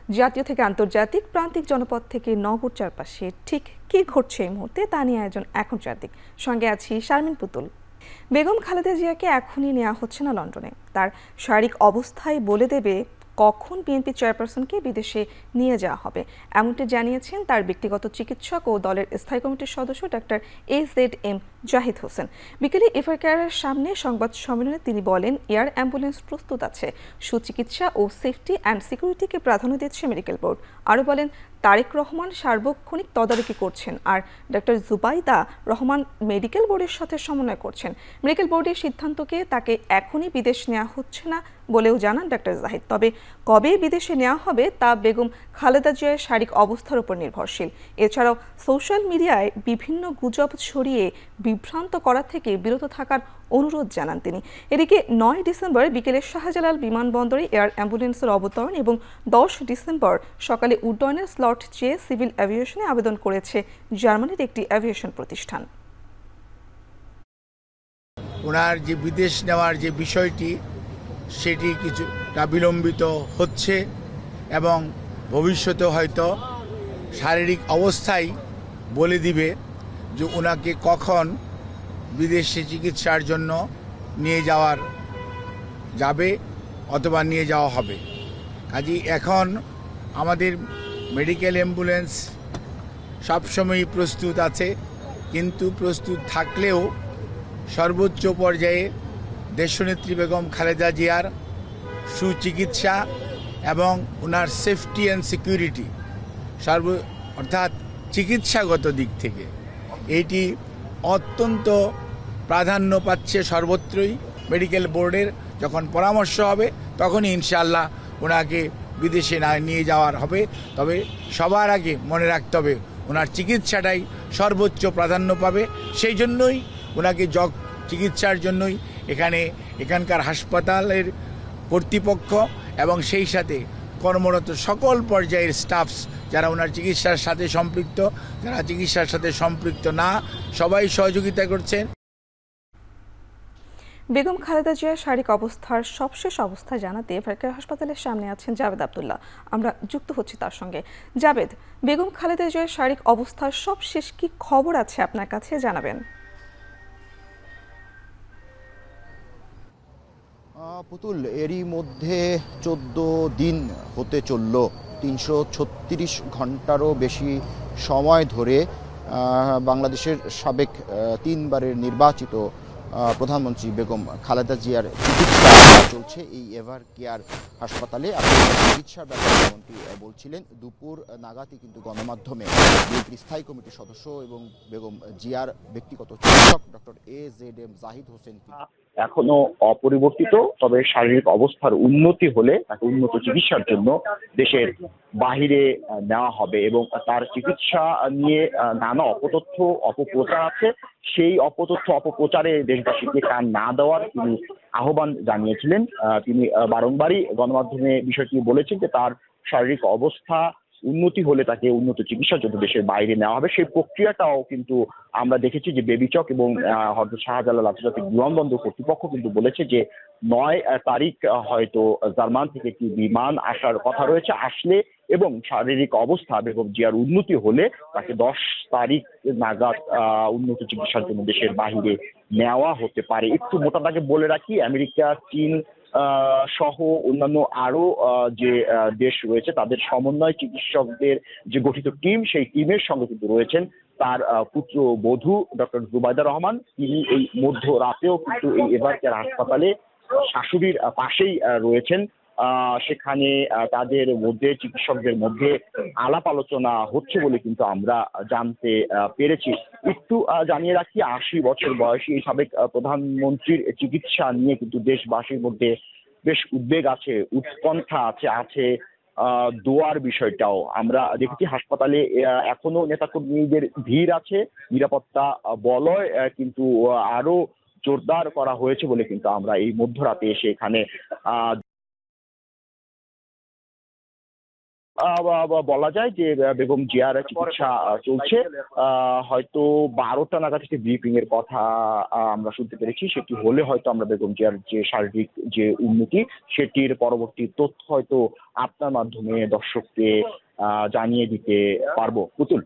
জাতীয় থেকে আন্তর্জাতিক, প্রান্তিক জনপদ থেকে নগর চারপাশে ঠিক কী ঘটছে এই মুহূর্তে তা নিয়ে আয়োজন এখন চারদিক। সঙ্গে আছি শারমিন পুতুল। বেগম খালেদা জিয়াকে এখনই নেওয়া হচ্ছে না লন্ডনে। তার শারীরিক অবস্থায় বলে দেবে কখন বিএনপি চেয়ারপারসনকে বিদেশে নিয়ে যাওয়া হবে, এমনটি জানিয়েছেন তার ব্যক্তিগত চিকিৎসক ও দলের স্থায়ী কমিটির সদস্য ডাক্তার AZM জাহিদ হোসেন। বিকেলে এফআইআরের সামনে সংবাদ সম্মেলনে তিনি বলেন, এয়ার অ্যাম্বুলেন্স প্রস্তুত আছে, সুচিকিৎসা ও সেফটি অ্যান্ড সিকিউরিটিকে প্রাধান্য দিচ্ছে মেডিকেল বোর্ড। আরও বলেন, তারেক রহমান সার্বক্ষণিক তদারকি করছেন আর ডক্টর জুবাইদা রহমান মেডিকেল বোর্ডের সাথে সমন্বয় করছেন। মেডিকেল বোর্ডের সিদ্ধান্তকে তাকে এখনই বিদেশ নেওয়া হচ্ছে না বলেও জানান ডক্টর জাহিদ। তবে কবে বিদেশে নেওয়া হবে তা বেগম খালেদা জিয়ার শারীরিক অবস্থার উপর নির্ভরশীল। এছাড়াও সোশ্যাল মিডিয়ায় বিভিন্ন গুজব ছড়িয়ে বিভ্রান্ত করা থেকে বিরত থাকার অনুরোধ জানান তিনি। এদিকে 9 ডিসেম্বর বিকেলে শাহজালাল বিমানবন্দরে এয়ার অ্যাম্বুলেন্সের অবতরণ এবং 10 ডিসেম্বর সকালে উড্ডয়নের স্লট চেয়ে সিভিল অ্যাভিয়েশনে আবেদন করেছে জার্মানির একটি অ্যাভিয়েশন প্রতিষ্ঠান। ওনার যে বিদেশ নেওয়ার যে বিষয়টি সেটি কিছুটা বিলম্বিত হচ্ছে এবং ভবিষ্যতে হয়তো শারীরিক অবস্থায় বলে দিবে যে ওনাকে কখন বিদেশে চিকিৎসার জন্য নিয়ে যাবে অথবা নিয়ে যাওয়া হবে। কাজেই এখন আমাদের মেডিকেল অ্যাম্বুলেন্স সবসময়ই প্রস্তুত আছে, কিন্তু প্রস্তুত থাকলেও সর্বোচ্চ পর্যায়ে দেশনেত্রী বেগম খালেদা জিয়ার সুচিকিৎসা এবং ওনার সেফটি অ্যান্ড সিকিউরিটি অর্থাৎ চিকিৎসাগত দিক থেকে এইটি অত্যন্ত প্রাধান্য পাচ্ছে সর্বত্রই। মেডিকেল বোর্ডের যখন পরামর্শ হবে তখনই ইনশাআল্লাহ ওনাকে বিদেশে নিয়ে যাওয়ার হবে। তবে সবার আগে মনে রাখতে হবে ওনার চিকিৎসাটাই সর্বোচ্চ প্রাধান্য পাবে। সেই জন্যই ওনাকে চিকিৎসার জন্যই এখানকার হাসপাতালের কর্তৃপক্ষ এবং সেই সাথে কর্মরত সকল পর্যায়ের স্টাফস যারা ওনার চিকিৎসার সাথে সম্পৃক্ত, যারা চিকিৎসার সাথে সম্পৃক্ত না, সবাই সহযোগিতা করছেন। বেগম খালেদা জিয়ার শারীরিক অবস্থার সবশেষ অবস্থা জানাতে এফআইআর হাসপাতালের সামনে আছেন জাবেদ আব্দুল্লাহ। আমরা যুক্ত হচ্ছি তার সঙ্গে। জাবেদ, বেগম খালেদা জিয়ার শারীরিক অবস্থার সবশেষ কি খবর আছে আপনার কাছে, জানাবেন। পুতুল, এরই মধ্যে 14 দিন হতে চলল। 336 ঘন্টারও বেশি সময় ধরে বাংলাদেশের সাবেক 3 বারের নির্বাচিত প্রধানমন্ত্রী বেগম খালেদা জিয়ার চিকিৎসা চলছে এই এভার কেয়ার হাসপাতালে। চিকিৎসার ব্যাপারে যেমনটি বলছিলেন, দুপুর নাগাদই কিন্তু গণমাধ্যমে বিএনপির স্থায়ী কমিটির সদস্য এবং বেগম জিয়ার ব্যক্তিগত চিকিৎসক ডক্টর AZM জাহিদ হোসেন এখনো অপরিবর্তিত, তবে শারীরিক অবস্থার উন্নতি হলে তাকে উন্নত চিকিৎসার জন্য দেশের বাহিরে নেওয়া হবে এবং তার চিকিৎসা নিয়ে নানা অপতথ্য অপপ্রচার আছে। সেই অপতথ্য অপপ্রচারে দেশবাসীকে কান না দেওয়ার তিনি আহ্বান জানিয়েছিলেন। তিনি বারংবারই গণমাধ্যমে বিষয়টি বলেছেন যে তার শারীরিক অবস্থা উন্নতি হলে তাকে উন্নত চিকিৎসার জন্য দেশের বাইরে নেওয়া হবে। সেই প্রক্রিয়াটাও কিন্তু আমরা দেখেছি যে বেবিচক এবং হযরত শাহজালাল আন্তর্জাতিক বিমানবন্দর কর্তৃপক্ষ কিন্তু বলেছে যে 9 তারিখ হয়তো জার্মান থেকে একটি বিমান আসার কথা রয়েছে। আসলে এবং শারীরিক অবস্থা বেগম জিয়ার উন্নতি হলে তাকে 10 তারিখ নাগাদ উন্নত চিকিৎসার জন্য দেশের বাহিরে নেওয়া হতে পারে। একটু মোটা দাগে বলে রাখি, আমেরিকা, চীন সহ অন্যান্য আরো যে দেশ রয়েছে তাদের সমন্বয় চিকিৎসকদের যে গঠিত টিম, সেই টিমের সঙ্গে কিন্তু রয়েছেন তার পুত্রবধূ ডক্টর জুবাইদা রহমান। তিনি এই মধ্যরাতেও কিন্তু এই এভার কেয়ার হাসপাতালে শাশুড়ির পাশেই রয়েছেন। সেখানে তাদের মধ্যে, চিকিৎসকদের মধ্যে আলাপ আলোচনা হচ্ছে বলে কিন্তু আমরা জানতে পেরেছি। একটু জানিয়ে রাখি, 80 বছর বয়সী এই সাবেক প্রধানমন্ত্রীর চিকিৎসা নিয়ে কিন্তু দেশবাসীর মধ্যে বেশ উদ্বেগ আছে, উৎকণ্ঠা আছে দোয়ার বিষয়টাও আমরা দেখেছি। হাসপাতালে এখনো নেতাকর্মীদের ভিড় আছে, নিরাপত্তা বলয় কিন্তু আরো জোরদার করা হয়েছে বলে কিন্তু আমরা এই মধ্যরাতে এসে এখানে বলা যায় যে বেগম জিয়ার চিকিৎসা চলছে। হয়তো 12টা নাগাদ থেকে ব্রিফিং এর কথা আমরা শুনতে পেরেছি। সেটি হলে হয়তো আমরা বেগম জিয়ার যে শারীরিক যে উন্নতি সেটির পরবর্তী তথ্য হয়তো আপনার মাধ্যমে দর্শককে জানিয়ে দিতে পারবো। পুতুল।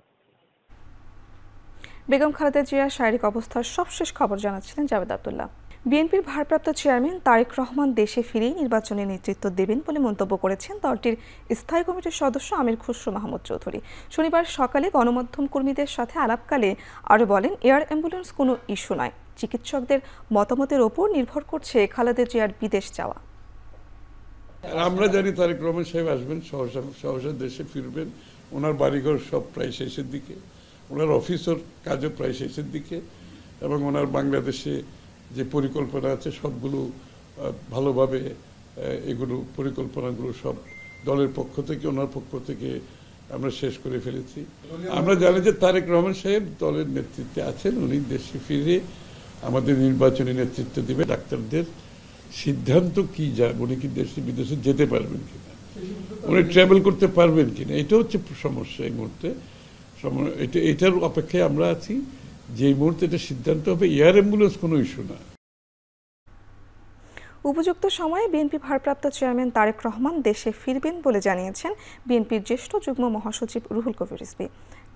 বেগম খালেদা জিয়ার শারীরিক অবস্থার সবশেষ খবর জানাচ্ছিলেন জাভেদ আব্দুল্লাহ। বিএনপির ভারপ্রাপ্ত চেয়ারম্যান তারেক রহমান দেশে ফিরেই নির্বাচনে নেতৃত্ব দেবেন বলে মন্তব্য করেছেন দলটির স্থায়ী কমিটির সদস্য আমির খুসরো মাহমুদ চৌধুরী। শনিবার সকালে গণমাধ্যম কর্মীদের সাথে আলাপকালে আরও বলেন, এয়ার অ্যাম্বুলেন্স কোনো ইস্যু নয়, চিকিৎসকদের মতামতের ওপর নির্ভর করছে খালেদা জিয়ার বিদেশ যাওয়া। আমরা জানি তারেক রহমান সাহেব আসবেন, সহসা দেশে ফিরবেন। ওনার বাড়িঘর সব প্রায় শেষের দিকে, ওনার অফিসের কাজও প্রায় শেষের দিকে, এবং ওনার বাংলাদেশে যে পরিকল্পনা আছে সবগুলো ভালোভাবে এগুলো পরিকল্পনাগুলো সব দলের পক্ষ থেকে, ওনার পক্ষ থেকে আমরা শেষ করে ফেলেছি। আমরা জানি যে তারেক রহমান সাহেব দলের নেতৃত্বে আছেন, উনি দেশে ফিরে আমাদের নির্বাচনী নেতৃত্ব দিবে। ডাক্তারদের সিদ্ধান্ত কি, যায় উনি কি দেশে বিদেশে যেতে পারবেন কিনা, উনি ট্রাভেল করতে পারবেন কিনা, এটা হচ্ছে সমস্যা এই মুহূর্তে। এটার অপেক্ষায় আমরা আছি। যে মুহূর্তে এটা সিদ্ধান্ত হবে, এয়ার অ্যাম্বুলেন্স কোনো ইস্যু না। উপযুক্ত সময়ে বিএনপি ভারপ্রাপ্ত চেয়ারম্যান তারেক রহমান দেশে ফিরবেন বলে জানিয়েছেন বিএনপির জ্যেষ্ঠ যুগ্ম মহাসচিব রুহুল কবির রিজভী।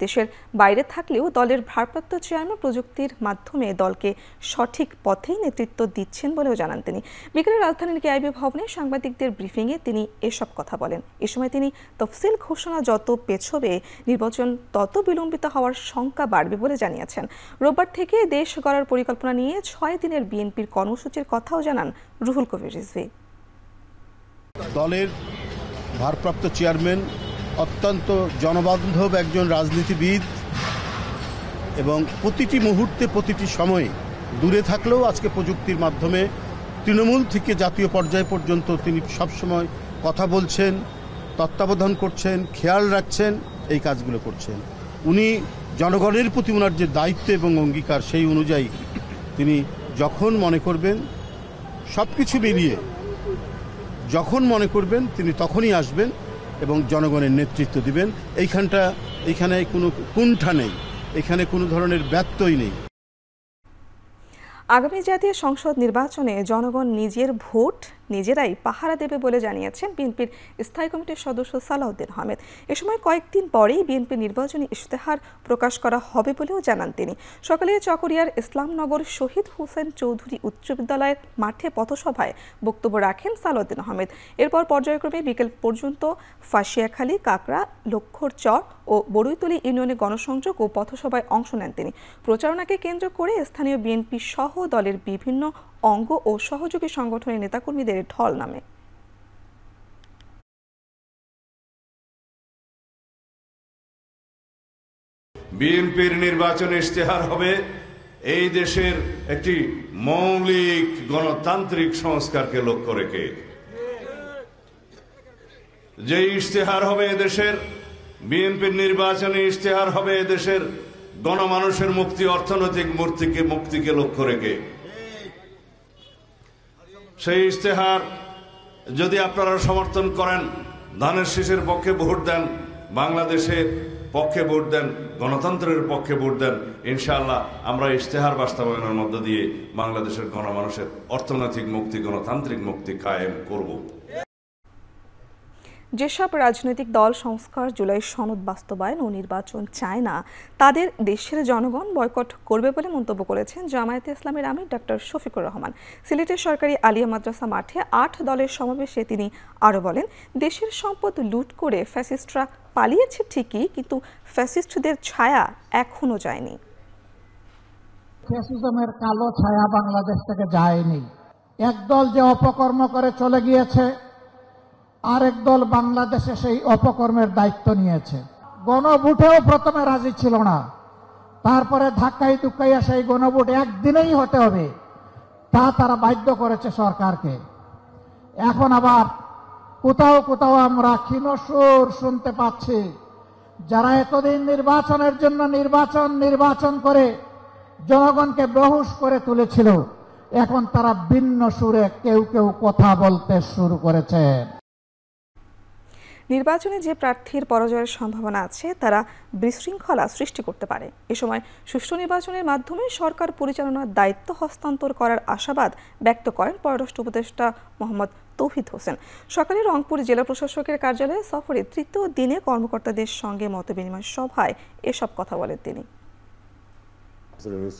দেশের বাইরে থাকলেও দলের ভারপ্রাপ্ত চেয়ারম্যান প্রযুক্তির মাধ্যমে দলকে সঠিক পথেই নেতৃত্ব দিচ্ছেন বলেও জানান তিনি। বিকেলে রাজধানীর কেআইবি ভবনে সাংবাদিকদের ব্রিফিংয়ে তিনি এসব কথা বলেন। এ সময় তিনি তফসিল ঘোষণা যত পেছবে নির্বাচন তত বিলম্বিত হওয়ার শঙ্কা বাড়বে বলে জানিয়েছেন। রোববার থেকে দেশ গড়ার পরিকল্পনা নিয়ে 6 দিনের বিএনপির কর্মসূচির কথাও জানান রুহুল কবির রিজভী। দলের ভারপ্রাপ্ত চেয়ারম্যান অত্যন্ত জনবান্ধব একজন রাজনীতিবিদ এবং প্রতিটি মুহূর্তে প্রতিটি সময়ে দূরে থাকলেও আজকে প্রযুক্তির মাধ্যমে তৃণমূল থেকে জাতীয় পর্যায় পর্যন্ত তিনি সবসময় কথা বলছেন, তত্ত্বাবধান করছেন, খেয়াল রাখছেন, এই কাজগুলো করছেন। উনি জনগণের প্রতি ওনার যে দায়িত্ব এবং অঙ্গীকার সেই অনুযায়ী তিনি যখন মনে করবেন সব কিছু মিলিয়ে যখন মনে করবেন তিনি তখনই আসবেন এবং জনগণের নেতৃত্ব দিবেন। এইখানে কোনো কুণ্ঠা নেই, এখানে কোনো ধরনের ব্যত্যয় নেই। আগামী জাতীয় সংসদ নির্বাচনে জনগণ নিজের ভোট নিজেরাই পাহারা দেবে বলে জানিয়েছেন বিএনপির স্থায়ী কমিটির সদস্য সালাউদ্দিন আহমেদ। এ সময় কয়েকদিন পরেই বিএনপির নির্বাচনী ইশতেহার প্রকাশ করা হবে বলেও জানান তিনি। সকালে চকরিয়ার ইসলামনগর শহীদ হোসেন চৌধুরী উচ্চ বিদ্যালয়ের মাঠে পথসভায় বক্তব্য রাখেন সালাউদ্দিন আহমেদ। এরপর পর্যায়ক্রমে বিকেল পর্যন্ত ফাঁসিয়াখালী, কাকড়া, লক্ষ্মরচর ও বড়ুইতলী ইউনিয়নে গণসংযোগ ও পথসভায় অংশ নেন তিনি। প্রচারণাকে কেন্দ্র করে স্থানীয় বিএনপি সহ দলের বিভিন্ন অঙ্গ ও সহযোগী সংগঠনের নেতাকর্মীদের ঢল নামে। বিএনপির নির্বাচন ইশতেহার হবে এই দেশের একটি মৌলিক গণতান্ত্রিক সংস্কারকে লক্ষ্য রেখে। যে ইশতেহার হবে এদেশের বিএনপির নির্বাচনী ইশতেহার হবে এদেশের গণমানুষের মুক্তি, অর্থনৈতিক মুক্তিকে লক্ষ্য রেখে। সেই ইশতেহার যদি আপনারা সমর্থন করেন, ধানের শীষের পক্ষে ভোট দেন, বাংলাদেশের পক্ষে ভোট দেন, গণতন্ত্রের পক্ষে ভোট দেন, ইনশাআল্লাহ আমরা ইশতেহার বাস্তবায়নের মধ্য দিয়ে বাংলাদেশের গণমানুষের অর্থনৈতিক মুক্তি, গণতান্ত্রিক মুক্তি কায়েম করব। যেসব রাজনৈতিক দল সংস্কার, জুলাই সনদ বাস্তবায়ন ও নির্বাচন চায় না, তাদের দেশের জনগণ বয়কট করবে বলে মন্তব্য করেছেন জামায়াতে ইসলামের আমির ডক্টর শফিকুর রহমান। সিলেটের সরকারি আলিয়া মাদ্রাসা মাঠে 8 দলের সমাবেশে তিনি আরও বলেন, দেশের সম্পদ লুট করে ফ্যাসিস্টরা পালিয়েছে ঠিকই, কিন্তু ফ্যাসিস্টদের ছায়া এখনো যায়নি। ফ্যাসিজমের কালো ছায়া বাংলাদেশ থেকে যায়নি। একদল যে অপকর্ম করে চলে গিয়েছে, আরেক দল বাংলাদেশে সেই অপকর্মের দায়িত্ব নিয়েছে। গণভোটেও প্রথমে রাজি ছিল না, তারপরে ধাক্কাই ধুক্কাইয়া সেই গণভোট একদিনেই হতে হবে তা তারা বাধ্য করেছে সরকারকে। এখন আবার কোথাও কোথাও আমরা ক্ষীণ সুর শুনতে পাচ্ছি, যারা এতদিন নির্বাচনের জন্য নির্বাচন করে জনগণকে বেহুশ করে তুলেছিল, এখন তারা ভিন্ন সুরে কেউ কেউ কথা বলতে শুরু করেছে। নির্বাচনে যে প্রার্থীর পরাজয়ের সম্ভাবনা আছে তারা বিশৃঙ্খলা সৃষ্টি করতে পারে। এ সময় সুষ্ঠু নির্বাচনের মাধ্যমে সরকার পরিচালনার দায়িত্ব হস্তান্তর করার আশাবাদ ব্যক্ত করেন পররাষ্ট্র উপদেষ্টা মোহাম্মদ তৌহিদ হোসেন। সকালে রংপুর জেলা প্রশাসকের কার্যালয়ে সফরে তৃতীয় দিনে কর্মকর্তাদের সঙ্গে মতবিনিময় সভায় এসব কথা বলেন তিনি।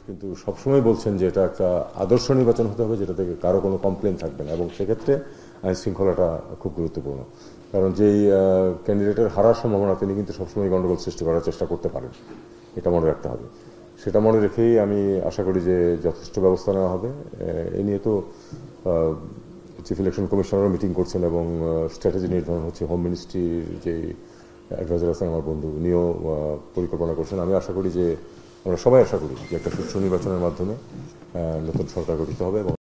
কিন্তু সবসময় বলছেন যে এটা একটা আদর্শ নির্বাচন হতে হবে, যেটা থেকে কারো কোনো কমপ্লেন থাকবে না, এবং সেক্ষেত্রে আইন শৃঙ্খলাটা খুব গুরুত্বপূর্ণ। কারণ যেই ক্যান্ডিডেটের হারার সম্ভাবনা, তিনি কিন্তু সবসময় গণ্ডগোল সৃষ্টি করার চেষ্টা করতে পারেন, এটা মনে রাখতে হবে। সেটা মনে রেখেই আমি আশা করি যে যথেষ্ট ব্যবস্থা নেওয়া হবে। এ নিয়ে তো চিফ ইলেকশন কমিশনারও মিটিং করছেন এবং স্ট্র্যাটেজি নির্ধারণ হচ্ছে। হোম মিনিস্ট্রির যে অ্যাডভাইজার আছেন আমার বন্ধু, উনিও পরিকল্পনা করছেন। আমি আশা করি যে আমরা সবাই আশা করি যে একটা সুষ্ঠু নির্বাচনের মাধ্যমে নতুন সরকার গঠিত হবে। এবং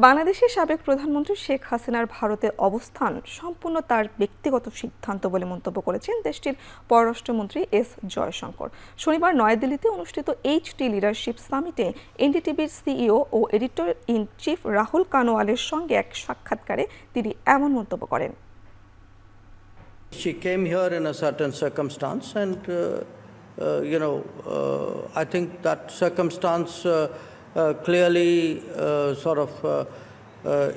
বাংলাদেশের সাবেক প্রধানমন্ত্রী শেখ হাসিনার ভারতে অবস্থান সম্পূর্ণ তার ব্যক্তিগত সিদ্ধান্ত বলে মন্তব্য করেছেন দেশটির পররাষ্ট্রমন্ত্রী এস জয়শঙ্কর। শনিবার নয়াদিল্লিতে অনুষ্ঠিত এইচটি লিডারশিপ সামিটে এনডিটিভির সিইও ও এডিটর ইন চিফ রাহুল কানওয়ালের সঙ্গে এক সাক্ষাৎকারে তিনি এমন মন্তব্য করেন। She came here in a certain circumstance and I think that circumstance clearly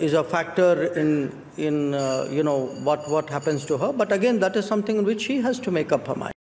is a factor in what happens to her. But again, that is something in which she has to make up her mind.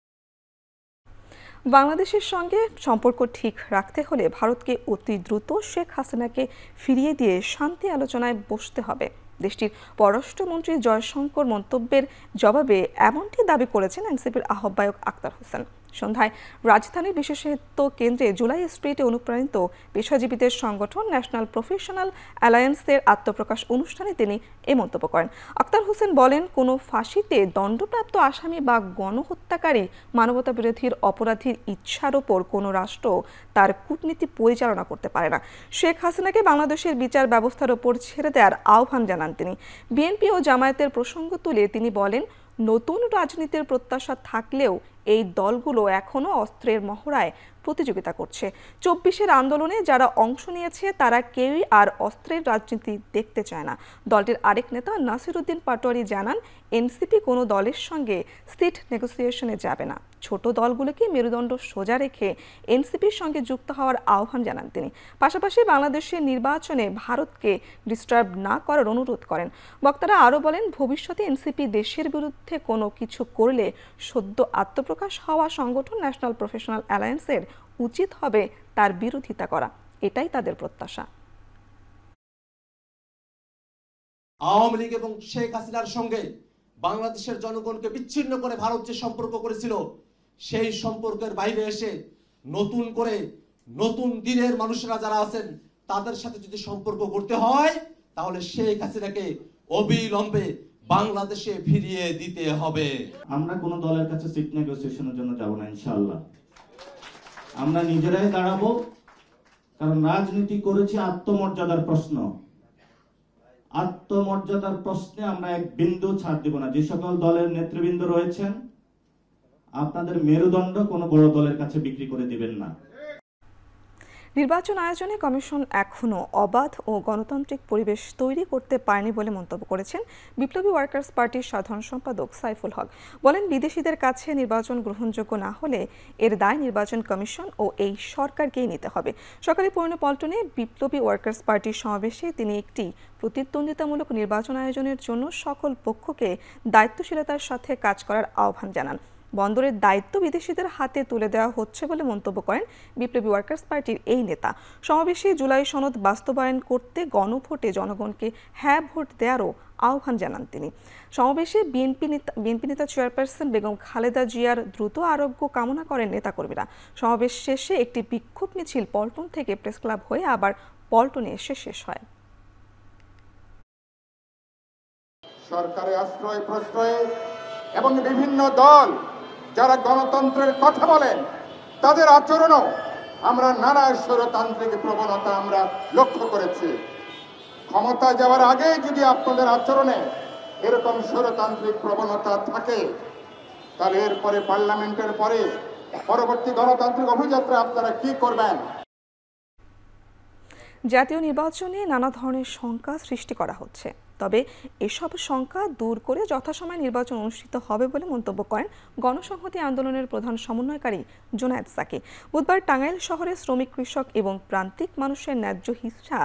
বাংলাদেশের সঙ্গে সম্পর্ক ঠিক রাখতে হলে ভারতকে অতি দ্রুত শেখ হাসিনাকে ফিরিয়ে দিয়ে শান্তি আলোচনায় বসতে হবে। দেশটির পররাষ্ট্রমন্ত্রী জয়শঙ্কর মন্তব্যের জবাবে এমনটি দাবি করেছেন এনসিপির আহ্বায়ক আক্তার হোসেন। সন্ধ্যায় রাজধানীর বিশেষায়িত কেন্দ্রে জুলাই স্ট্রিটে অনুপ্রাণিত পেশাজীবীদের সংগঠন ন্যাশনাল প্রফেশনাল অ্যালায়েন্সের আত্মপ্রকাশ অনুষ্ঠানে তিনি এ মন্তব্য করেন। আক্তার হোসেন বলেন, কোনো ফাঁসিতে দণ্ডপ্রাপ্ত আসামি বা গণহত্যাকারী মানবতা বিরোধীর অপরাধীর ইচ্ছার ওপর কোনো রাষ্ট্র তার কূটনীতি পরিচালনা করতে পারে না। শেখ হাসিনাকে বাংলাদেশের বিচার ব্যবস্থার ওপর ছেড়ে দেওয়ার আহ্বান জানান তিনি। বিএনপি ও জামায়াতের প্রসঙ্গ তুলে তিনি বলেন, নতুন রাজনীতির প্রত্যাশা থাকলেও এই দলগুলো এখনো অস্ত্রের মহড়ায় প্রতিযোগিতা করছে। ২৪-এর আন্দোলনে যারা অংশ নিয়েছে তারা কেউই আর অস্ত্রের রাজনীতি দেখতে চায় না। দলটির আরেক নেতা নাসিরউদ্দিন পাটোয়ারি জানান, এনসিপি কোনো দলের সঙ্গে সিট নেগোসিয়েশনে যাবে না। ছোট দলগুলোকে মেরুদণ্ড সোজা রেখে এনসিপির সঙ্গে যুক্ত হওয়ার আহ্বান জানান তিনি। পাশাপাশি বাংলাদেশের নির্বাচনে ভারতকে ডিস্টার্ব না করার অনুরোধ করেন। বক্তারা আরও বলেন, ভবিষ্যতে এনসিপি দেশের বিরুদ্ধে কোনো কিছু করলে সদ্য আত্মপ্রকাশ হওয়া সংগঠন ন্যাশনাল প্রফেশনাল অ্যালায়েন্সের উচিত হবে তার বিরোধিতা করা। এটাই তাদের প্রত্যাশা। আওয়ামী লীগ এবং শেখ হাসিনার সঙ্গে বাংলাদেশের জনগণকে বিচ্ছিন্ন করে ভারত যে সম্পর্ক করেছিল, সেই সম্পর্কের বাইরে এসে নতুন করে নতুন দিনের মানুষরা যারা আছেন তাদের সাথে যদি সম্পর্ক করতে হয়, তাহলে শেখ হাসিনাকে অবিলম্বে বাংলাদেশে ফিরিয়ে দিতে হবে। আমরা কোন দলের কাছে সিট নেগোসিয়েশনের জন্য যাব না ইনশাআল্লাহ। আমরা নিজেরাই দাঁড়াবো, কারণ রাজনীতি করেছি আত্মমর্যাদার প্রশ্ন। আত্মমর্যাদার প্রশ্নে আমরা এক বিন্দু ছাড় দিব না। যে সকল দলের নেতৃবৃন্দ রয়েছেন, আপনাদের মেরুদণ্ড কোনো বড় দলের কাছে বিক্রি করে দিবেন না। নির্বাচন আয়োজনে কমিশন এখনও অবাধ ও গণতান্ত্রিক পরিবেশ তৈরি করতে পারেনি বলে মন্তব্য করেছেন বিপ্লবী ওয়ার্কার্স পার্টির সাধারণ সম্পাদক সাইফুল হক। বলেন, বিদেশিদের কাছে নির্বাচন গ্রহণযোগ্য না হলে এর দায় নির্বাচন কমিশন ও এই সরকারকেই নিতে হবে। সকালে পল্টনে বিপ্লবী ওয়ার্কার্স পার্টির সমাবেশে তিনি একটি প্রতিদ্বন্দ্বিতামূলক নির্বাচন আয়োজনের জন্য সকল পক্ষকে দায়িত্বশীলতার সাথে কাজ করার আহ্বান জানান। বন্দরের দায়িত্ব বিদেশিদের হাতে তুলে দেওয়া হচ্ছে বলে মন্তব্য করেন বিপ্লবী ওয়ার্কার্স পার্টির এই নেতা। সমাবেশে জুলাই সনদ বাস্তবায়ন করতে গণভোটে জনগণকে হ্যাঁ ভোট দেওয়ারও আহ্বান জানান তিনি। সমাবেশে বিএনপি নেতা চেয়ারপারসন বেগম খালেদা জিয়ার দ্রুত আরোগ্য কামনা করেন নেতাকর্মীরা। সমাবেশ শেষে একটি বিক্ষোভ মিছিল পল্টন থেকে প্রেস ক্লাব হয়ে আবার পল্টনে এসে শেষ হয়। সরকারের আশ্রয় প্রশ্রয়ে এবং বিভিন্ন দল যারা গণতন্ত্রের কথা বলেন, তাদের আচরণও আমরা নানা স্বৈরতান্ত্রিক প্রবণতা আমরা লক্ষ্য করেছি। ক্ষমতা যাওয়ার আগে যদি আপনাদের আচরণে এরকম স্বৈরতান্ত্রিক প্রবণতা থাকে, তাহলে এরপরে পার্লামেন্টের পরে পরবর্তী গণতান্ত্রিক অভিযাত্রা আপনারা কি করবেন? জাতীয় নির্বাচনে নানা ধরনের শঙ্কা সৃষ্টি করা হচ্ছে। তবে এসব শঙ্কা দূর করে যথাসময়ে নির্বাচন অনুষ্ঠিত হবে বলে মন্তব্য করেন গণসংহতি আন্দোলনের প্রধান সমন্বয়কারী জুনায়েদ সাকি। বুধবার টাঙ্গাইল শহরে শ্রমিক, কৃষক এবং প্রান্তিক মানুষের ন্যায্য হিস্সা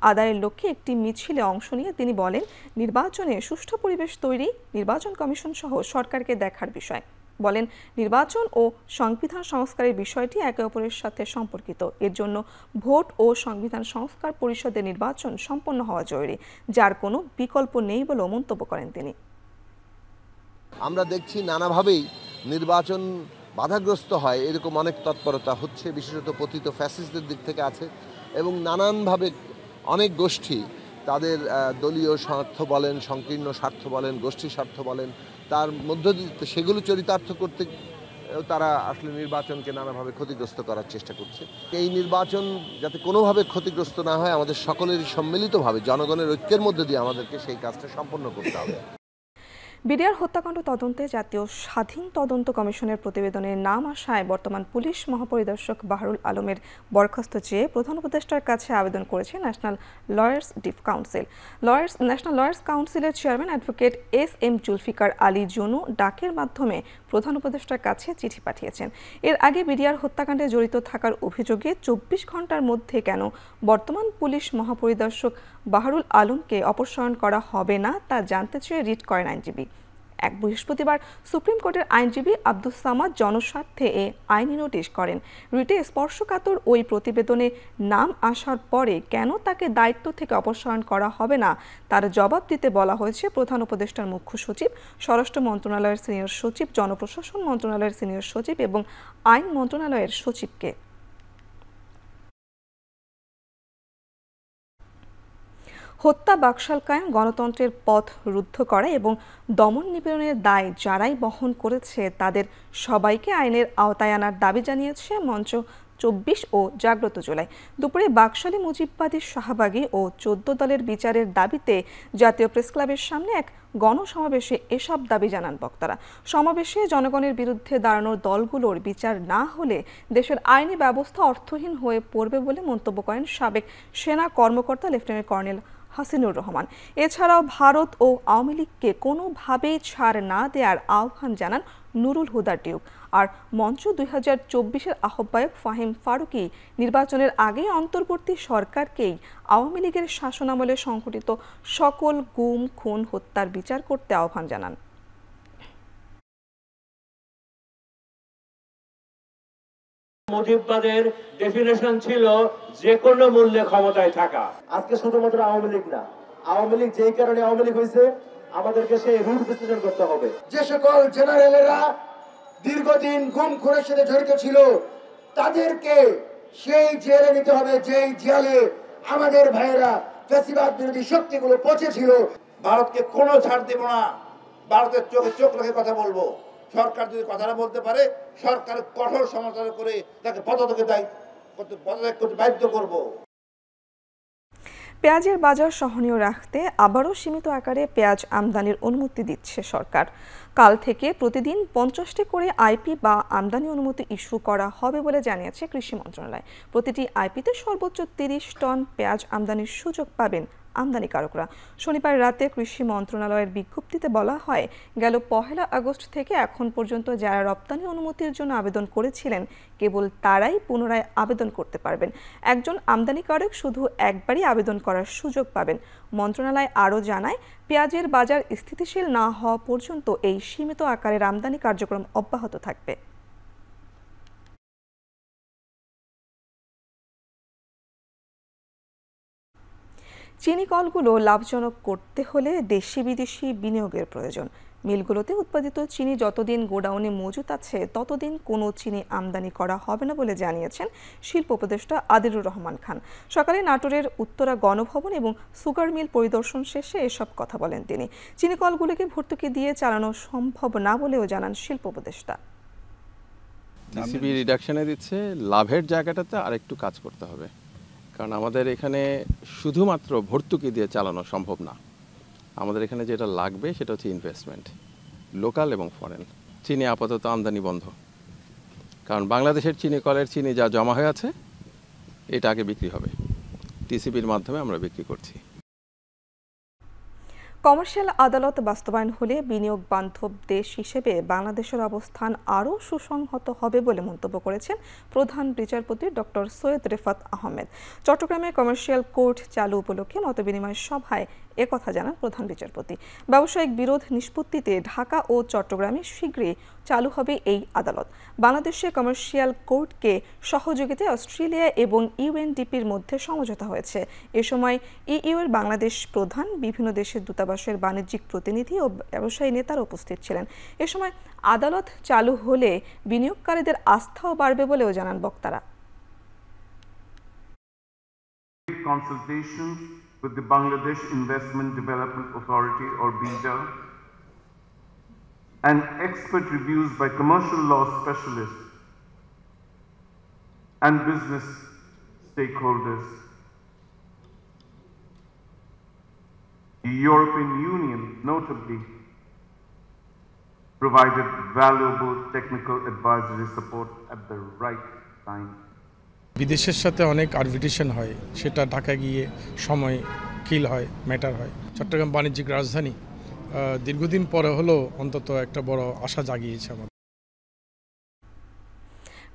আদায়ের লক্ষ্যে একটি মিছিলে অংশ নিয়ে তিনি বলেন, নির্বাচনে সুষ্ঠু পরিবেশ তৈরি নির্বাচন কমিশন সহ সরকারকে দেখার বিষয়। বলেন, নির্বাচন ও সংবিধান সংস্কারের বিষয়টি একে অপরের সাথে সম্পর্কিত। এর জন্য ভোট ও সংবিধান সংস্কার পরিষদের নির্বাচন সম্পন্ন হওয়া জরুরি, যার কোনো বিকল্প নেই বলেও মন্তব্য করেন তিনি। আমরা দেখছি নানাভাবেই নির্বাচন বাধাগ্রস্ত হয়, এরকম অনেক তৎপরতা হচ্ছে, বিশেষত পতিত ফ্যাসিস্টদের দিক থেকে আছে এবং নানানভাবে অনেক গোষ্ঠী তাদের দলীয় স্বার্থ বলেন, সংকীর্ণ স্বার্থ বলেন, গোষ্ঠী স্বার্থ বলেন, তার মধ্য দিয়ে সেগুলো চরিতার্থ করতে তারা আসলে নির্বাচনকে নানাভাবে ক্ষতিগ্রস্ত করার চেষ্টা করছে। এই নির্বাচন যাতে কোনোভাবে ক্ষতিগ্রস্ত না হয়, আমাদের সকলেরই সম্মিলিতভাবে জনগণের ঐক্যের মধ্যে দিয়ে আমাদেরকে সেই কাজটা সম্পন্ন করতে হবে। বিডিআর হত্যাকাণ্ড তদন্তে জাতীয় স্বাধীন তদন্ত কমিশনের প্রতিবেদনে নাম আসায় বর্তমান পুলিশ মহাপরিদর্শক বাহরুল আলমের বরখাস্ত চেয়ে প্রধান উপদেষ্টার কাছে আবেদন করেছে ন্যাশনাল লয়ার্স ডিফ কাউন্সিল। ন্যাশনাল লয়ার্স কাউন্সিলের chairman advocate S M. Zulfikar Ali Junu ডাকের মাধ্যমে প্রধান উপদেষ্টার কাছে চিঠি পাঠিয়েছেন। এর আগে বিডিআর হত্যাকাণ্ডে জড়িত থাকার অভিযোগে 24 ঘন্টার মধ্যে কেন বর্তমান পুলিশ মহাপরিদর্শক বাহরুল আলমকে অপসারণ করা হবে না তা জানতে চেয়ে রিট করেন আইনজীবী। এক বৃহস্পতিবার সুপ্রিম কোর্টের আইনজীবী আব্দুস সামাদ জনস্বার্থে এ আইনি নোটিশ করেন। রিটে স্পর্শকাতর ওই প্রতিবেদনে নাম আসার পরে কেন তাকে দায়িত্ব থেকে অপসারণ করা হবে না তার জবাব দিতে বলা হয়েছে প্রধান উপদেষ্টার মুখ্য সচিব, স্বরাষ্ট্র মন্ত্রণালয়ের সিনিয়র সচিব, জনপ্রশাসন মন্ত্রণালয়ের সিনিয়র সচিব এবং আইন মন্ত্রণালয়ের সচিবকে। হত্যা, বাকশাল কায়েম, গণতন্ত্রের পথ রুদ্ধ করা এবং দমন নিপীড়নের দায় যারাই বহন করেছে তাদের সবাইকে আইনের আওতায় আনার দাবি জানিয়েছে মঞ্চ 24 ও জাগ্রত জুলাই। দুপুরে বাকশালী মুজিববাদী, শাহবাগী ও 14 দলের বিচারের দাবিতে জাতীয় প্রেসক্লাবের সামনে এক গণসমাবেশে এসব দাবি জানান বক্তারা। সমাবেশে জনগণের বিরুদ্ধে দাঁড়ানোর দলগুলোর বিচার না হলে দেশের আইনি ব্যবস্থা অর্থহীন হয়ে পড়বে বলে মন্তব্য করেন সাবেক সেনা কর্মকর্তা লেফটেন্যান্ট কর্নেল হাসিনুর রহমান। এছাড়াও ভারত ও আওয়ামী লীগকে কোনোভাবেই ছাড় না দেওয়ার আহ্বান জানান নুরুল হুদা ডিউক। আর মঞ্চ 2024-এর আহ্বায়ক ফাহিম ফারুকী নির্বাচনের আগেই অন্তর্বর্তী সরকারকেই আওয়ামী লীগের শাসনামলে সংঘটিত সকল গুম, খুন, হত্যার বিচার করতে আহ্বান জানান। মুজিববাদের ডেফিনেশন ছিল যে কোনো মূল্যে ক্ষমতায় থাকা। আজকে শুধুমাত্র আওয়ামী লীগ না, আওয়ামী লীগ যেই কারণে আওয়ামী লীগ হয়েছে আমাদেরকে সেই রুট বিশ্লেষণ করতে হবে। যে সকল জেনারেলেরা দীর্ঘদিন গুম খুনের সাথে জড়িত ছিল তাদেরকে সেই জেলে নিতে হবে যেই জেলে আমাদের ভাইয়েরা ফ্যাসিবাদ বিরোধী শক্তিগুলো পচেছিল। ভারতকে কোনো ছাড় দেব না, ভারতের চোখে চোখ রেখে কথা বলবো। সরকার যদি কথাটা বলতে পারে, সরকার কঠোর সমালোচনা করে তাকে পদত্যাগ করতে বাধ্য করব। পেঁয়াজের বাজার সহনীয় রাখতে আবারও সীমিত আকারে পেঁয়াজ আমদানির অনুমতি দিচ্ছে সরকার। কাল থেকে প্রতিদিন 50টি করে আইপি বা আমদানি অনুমতি ইস্যু করা হবে বলে জানিয়েছে কৃষি মন্ত্রণালয়। প্রতিটি আইপিতে সর্বোচ্চ 30 টন পেঁয়াজ আমদানির সুযোগ পাবেন আমদানিকারকরা। শনিবার রাতে কৃষি মন্ত্রণালয়ের বিজ্ঞপ্তিতে বলা হয়, গেল 1 আগস্ট থেকে এখন পর্যন্ত যারা রপ্তানি অনুমতির জন্য আবেদন করেছিলেন কেবল তারাই পুনরায় আবেদন করতে পারবেন। একজন আমদানিকারক শুধু একবারই আবেদন করার সুযোগ পাবেন। মন্ত্রণালয় আরও জানায়, পেঁয়াজের বাজার স্থিতিশীল না হওয়া পর্যন্ত এই সীমিত আকারের আমদানি কার্যক্রম অব্যাহত থাকবে। চিনি কলগুলো লাভজনক করতে হলে দেশি বিদেশি বিনিয়োগের প্রয়োজন। মিলগুলোতে উৎপাদিত চিনি যতদিন গোডাউনে মজুত আছে ততদিন কোনো চিনি আমদানি করা হবে না বলে জানিয়েছেন শিল্প উপদেষ্টা আদিলুর রহমান খান। সকালে নাটোরের উত্তরা গণভবন এবং সুগার মিল পরিদর্শন শেষে এসব কথা বলেন তিনি। চিনি কলগুলোকে ভর্তুকি দিয়ে চালানো সম্ভব না বলেও জানান শিল্প উপদেষ্টা। টিসিবি রিডাকশনে দিচ্ছে, লাভের জায়গাটাতে আরেকটু কাজ করতে হবে, কারণ আমাদের এখানে শুধুমাত্র ভর্তুকি দিয়ে চালানো সম্ভব না। আমাদের এখানে যেটা লাগবে সেটা হচ্ছে ইনভেস্টমেন্ট, লোকাল এবং ফরেন। চিনি আপাতত আমদানি বন্ধ, কারণ বাংলাদেশের চিনি কলের চিনি যা জমা হয়ে আছে এটা আগে বিক্রি হবে, টিসিবির মাধ্যমে আমরা বিক্রি করছি। কমার্শিয়াল আদালত বাস্তবায়ন হলে বিনিয়োগ বান্ধব দেশ হিসেবে বাংলাদেশের অবস্থান আরও সুসংহত হবে বলে মন্তব্য করেছেন প্রধান বিচারপতি ডক্টর সৈয়দ রেফাত আহমেদ। চট্টগ্রামে কমার্শিয়াল কোর্ট চালু উপলক্ষে মতবিনিময় সভায় একথা জানান প্রধান বিচারপতি। ব্যবসায়িক বিরোধ নিষ্পত্তিতে ঢাকা ও চট্টগ্রামে শীঘ্রই চালু হবে এই আদালত। বাংলাদেশে কমার্শিয়াল কোর্টকে সহযোগিতায় অস্ট্রেলিয়া এবং ইউএনডিপির মধ্যে সমঝোতা হয়েছে। এ সময় ইইউ এর বাংলাদেশ প্রধান, বিভিন্ন দেশের দূতাবাসের বাণিজ্যিক প্রতিনিধি ও ব্যবসায়ী নেতারা উপস্থিত ছিলেন। এ সময় আদালত চালু হলে বিনিয়োগকারীদের আস্থাও বাড়বে বলেও জানান বক্তারা। Consultations with the Bangladesh Investment Development Authority or BIDA and expert reviews by commercial law specialists and business stakeholders. The European Union notably provided valuable technical advisory support at the right time. বিদেশের সাথে অনেক arbitration হয়, সেটা ঢাকা গিয়ে সময় কিল হয়, matter হয়। চট্টগ্রাম বাণিজ্যিক রাজধানী দীর্ঘদিন পরে হলেও অন্তত একটা বড় আশা জাগিয়েছে আমাদের।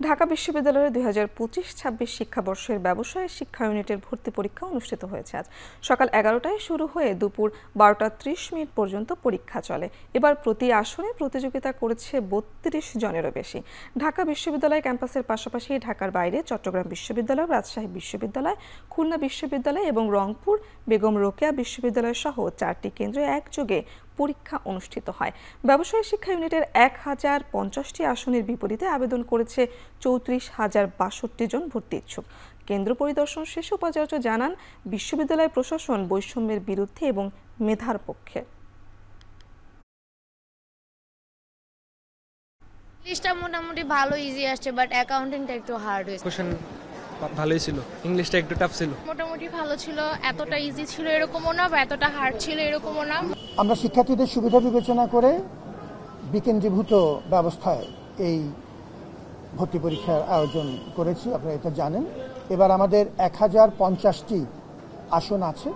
ঢাকা বিশ্ববিদ্যালয়ের 2025-26 শিক্ষাবর্ষের ব্যবসায় শিক্ষা ইউনিটের ভর্তি পরীক্ষা অনুষ্ঠিত হয়েছে আজ। সকাল 11টায় শুরু হয়ে দুপুর 12:30 পর্যন্ত পরীক্ষা চলে। এবার প্রতি আসনে প্রতিযোগিতা করেছে 32 জনেরও বেশি। ঢাকা বিশ্ববিদ্যালয় ক্যাম্পাসের পাশাপাশি ঢাকার বাইরে চট্টগ্রাম বিশ্ববিদ্যালয়, রাজশাহী বিশ্ববিদ্যালয়, খুলনা বিশ্ববিদ্যালয় এবং রংপুর বেগম রোকেয়া বিশ্ববিদ্যালয় সহ 4টি কেন্দ্রে একযোগে পরীক্ষা অনুষ্ঠিত হয়। ব্যবসায় শিক্ষা ইউনিটের 1050টি আসনের বিপরীতে আবেদন করেছে 34,062 জন ভর্তি ইচ্ছুক। কেন্দ্র পরিদর্শন শেষে উপাচার্য জানান, বিশ্ববিদ্যালয় প্রশাসন বৈষম্যের বিরুদ্ধে এবং মেধার পক্ষে। ইংলিশটা মোটামুটি ভালো ইজি আসছে, বাট অ্যাকাউন্টিংটা একটু হার্ড হয়েছে। কোশ্চেন ভালোই ছিল, ইংলিশটা একটু টাফ ছিল। মোটামুটি ভালো ছিল, এতটা ইজি ছিল এরকমও না, বা এতটা হার্ড ছিল এরকমও না। আমরা শিক্ষার্থীদের সুবিধা বিবেচনা করে বিকেন্দ্রীভূত ব্যবস্থায় এই ভর্তি পরীক্ষার আয়োজন করেছি, আপনারা এটা জানেন। এবার আমাদের 1050টি আসন আছে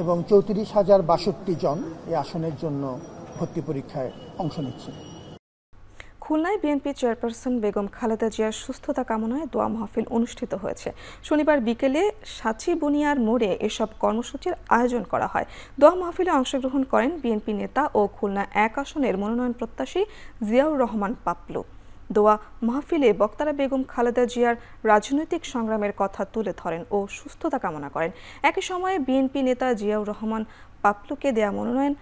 এবং 34,062 জন এই আসনের জন্য ভর্তি পরীক্ষায় অংশ নিচ্ছে। খুলনায় বিএনপি চেয়ারপারসন বেগম খালেদা জিয়ার সুস্থতা কামনায় দোয়া মাহফিল অনুষ্ঠিত হয়েছে। শনিবার বিকেলে সাচি বুনিয়ার মোড়ে এসব কর্মসূচির আয়োজন করা হয়। দোয়া মাহফিলে অংশগ্রহণ করেন বিএনপি নেতা ও খুলনা 1 আসনের মনোনয়ন প্রত্যাশী জিয়াউর রহমান পাপলু। দোয়া মাহফিলে বক্তারা বেগম খালেদা জিয়ার রাজনৈতিক সংগ্রামের কথা তুলে ধরেন ও সুস্থতা কামনা করেন। একই সময়ে বিএনপি নেতা জিয়াউর রহমান পাপলুকে দেয়া মনোনয়ন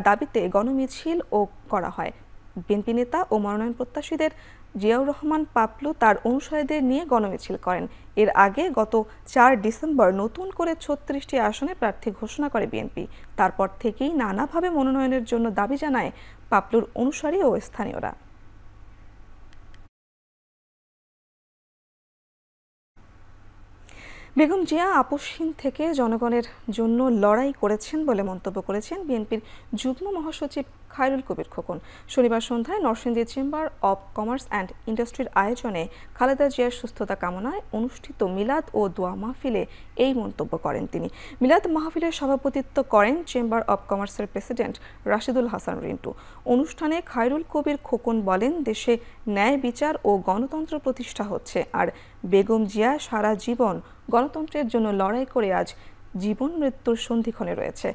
দাবিতে গণমিছিল ও করা হয়। বিএনপি নেতা ও মনোনয়ন প্রত্যাশীদের জিয়াউর রহমান পাপলু তার অনুসারীদের নিয়ে গণমিছিল করেন। এর আগে গত 4 ডিসেম্বর নতুন করে 36টি আসনে প্রার্থী ঘোষণা করে বিএনপি। তারপর থেকেই নানাভাবে মনোনয়নের জন্য দাবি জানায় পাপলুর অনুসারী ও স্থানীয়রা। বেগম জিয়া আপোষহীন থেকে জনগণের জন্য লড়াই করেছেন বলে মন্তব্য করেছেন বিএনপির যুগ্ম মহাসচিব খায়রুল কবির খোকন। শনিবার সন্ধ্যায় Narsingdi chamber of commerce and ইন্ডাস্ট্রির আয়োজনে খালেদা জিয়ার সুস্থতা কামনায় অনুষ্ঠিত মিলাদ ও দোয়া মাহফিলে এই মন্তব্য করেন তিনি। মিলাদ মাহফিলের সভাপতিত্ব করেন চেম্বার অব কমার্সের প্রেসিডেন্ট রাশিদুল হাসান রিন্টু। অনুষ্ঠানে খায়রুল কবির খোকন বলেন, দেশে ন্যায় বিচার ও গণতন্ত্র প্রতিষ্ঠা হচ্ছে, আর বেগম জিয়া সারা জীবন গণতন্ত্রের জন্য লড়াই করে আজ জীবন মৃত্যুর সন্ধিক্ষণে রয়েছে।